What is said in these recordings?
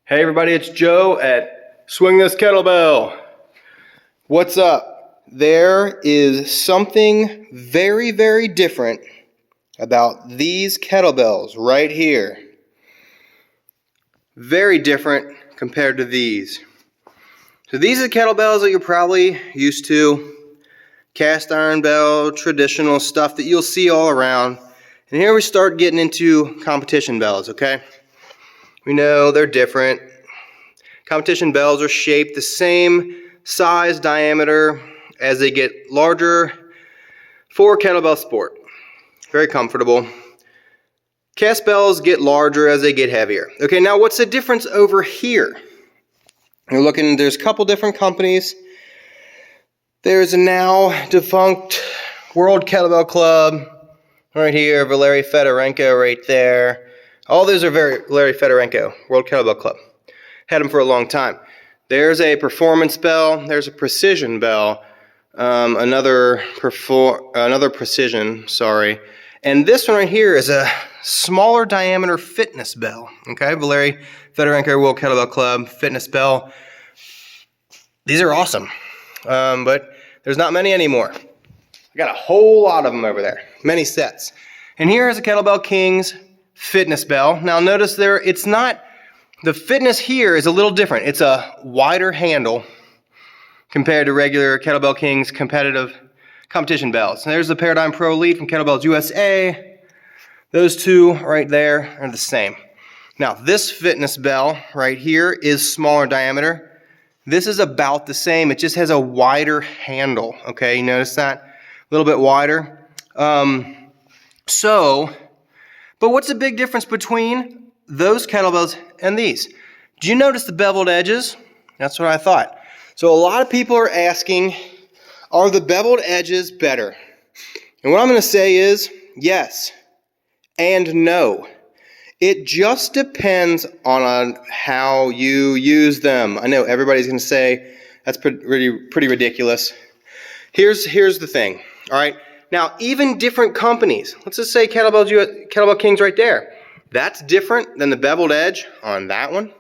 Hey everybody, it's Joe at Swing This Kettlebell. What's up? There is something very, very different about these kettlebells right here. Very different compared to these. So these are the kettlebells that you're probably used to. Cast iron bell, traditional stuff that you'll see all around. And here we start getting into competition bells, okay? We know they're different. Competition bells are shaped the same size, diameter as they get larger for kettlebell sport. Very comfortable. Cast bells get larger as they get heavier. Okay, now what's the difference over here? You're looking, there's a couple different companies. There's a now defunct World Kettlebell Club right here, Valery Fedorenko right there. All those are Valery Fedorenko, World Kettlebell Club. Had them for a long time. There's a performance bell. There's a precision bell. Another precision, sorry. And this one right here is a smaller diameter fitness bell. Okay, Valery Fedorenko, World Kettlebell Club, fitness bell. These are awesome, but there's not many anymore. I got a whole lot of them over there, many sets. And here is a KETTLEBELL KINGS fitness bell. Now notice there, it's not, the fitness here is a little different. It's a wider handle compared to regular KETTLEBELL KINGS competition bells. And there's the Paradigm Pro Elite from Kettlebells USA. Those two right there are the same. Now this fitness bell right here is smaller diameter. This is about the same. It just has a wider handle. Okay, you notice that? A little bit wider. But what's the big difference between those kettlebells and these? Do you notice the beveled edges? That's what I thought. So a lot of people are asking, are the beveled edges better? And what I'm going to say is yes and no. It just depends on how you use them. I know everybody's going to say that's pretty ridiculous. Here's the thing. All right. Now, even different companies, let's just say Kettlebell Kings right there. That's different than the beveled edge on that one.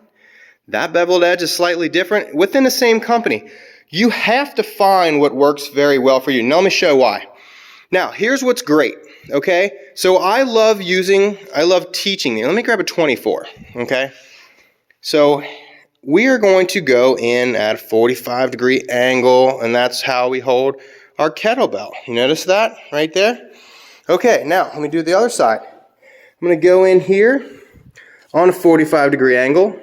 That beveled edge is slightly different within the same company. You have to find what works very well for you. Now, let me show why. Now, here's what's great, okay? So I love teaching. Let me grab a 24, okay? So we are going to go in at a 45-degree angle, and that's how we hold our kettlebell. You notice that right there? Okay, now let me do the other side. I'm going to go in here on a 45-degree angle.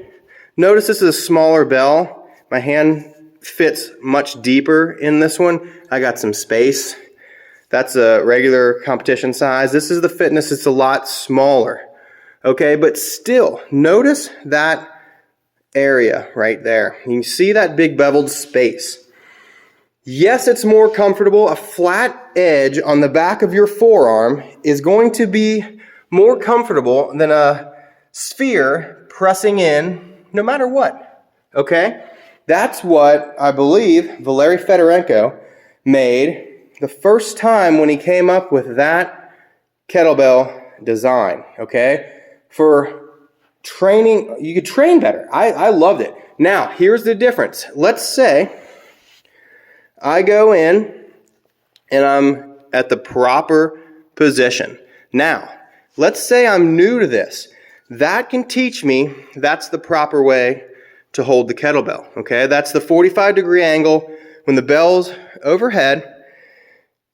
Notice this is a smaller bell. My hand fits much deeper in this one. I got some space. That's a regular competition size. This is the fitness. It's a lot smaller. Okay, but still, notice that area right there. You can see that big beveled space. Yes, it's more comfortable. A flat edge on the back of your forearm is going to be more comfortable than a sphere pressing in no matter what. Okay? That's what I believe Valery Fedorenko made the first time when he came up with that kettlebell design. Okay? For training, you could train better. I loved it. Now, here's the difference. Let's say I go in and I'm at the proper position. Now, let's say I'm new to this. That can teach me that's the proper way to hold the kettlebell. Okay, that's the 45-degree angle when the bell's overhead.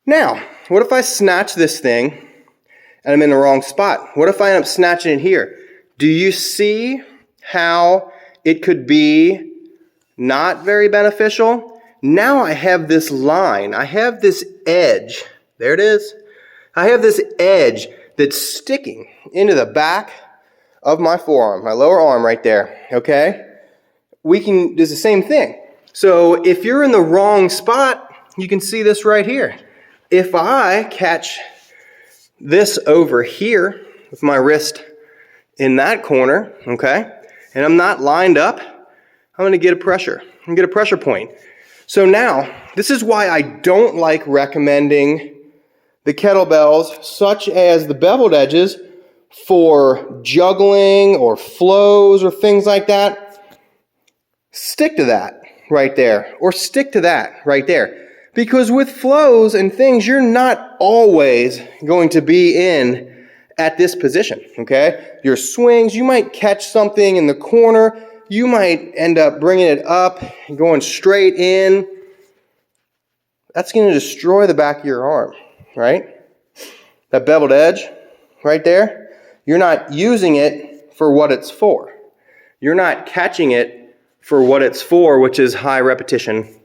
Now, what if I snatch this thing and I'm in the wrong spot? What if I end up snatching it here? Do you see how it could be not very beneficial? Now I have this line. I have this edge. There it is. I have this edge that's sticking into the back of my forearm, my lower arm right there, okay? We can do the same thing. So if you're in the wrong spot, you can see this right here. If I catch this over here with my wrist in that corner, okay, and I'm not lined up, I'm going to get a pressure. I'm going to get a pressure point. So now, this is why I don't like recommending the kettlebells such as the beveled edges for juggling or flows or things like that. stick to that right there, or stick to that right there. Because with flows and things, you're not always going to be in at this position, okay? Your swings, you might catch something in the corner, you might end up bringing it up and going straight in. That's going to destroy the back of your arm, right? That beveled edge right there, you're not using it for what it's for. You're not catching it for what it's for, which is high repetition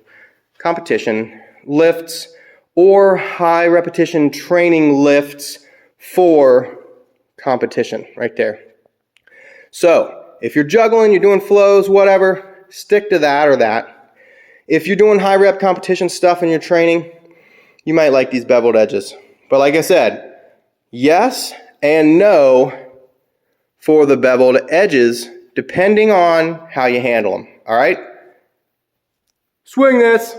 competition lifts or high repetition training lifts for competition right there. So if you're juggling, you're doing flows, whatever, stick to that or that. If you're doing high rep competition stuff in your training, you might like these beveled edges. But like I said, yes and no for the beveled edges, depending on how you handle them. All right? Swing this.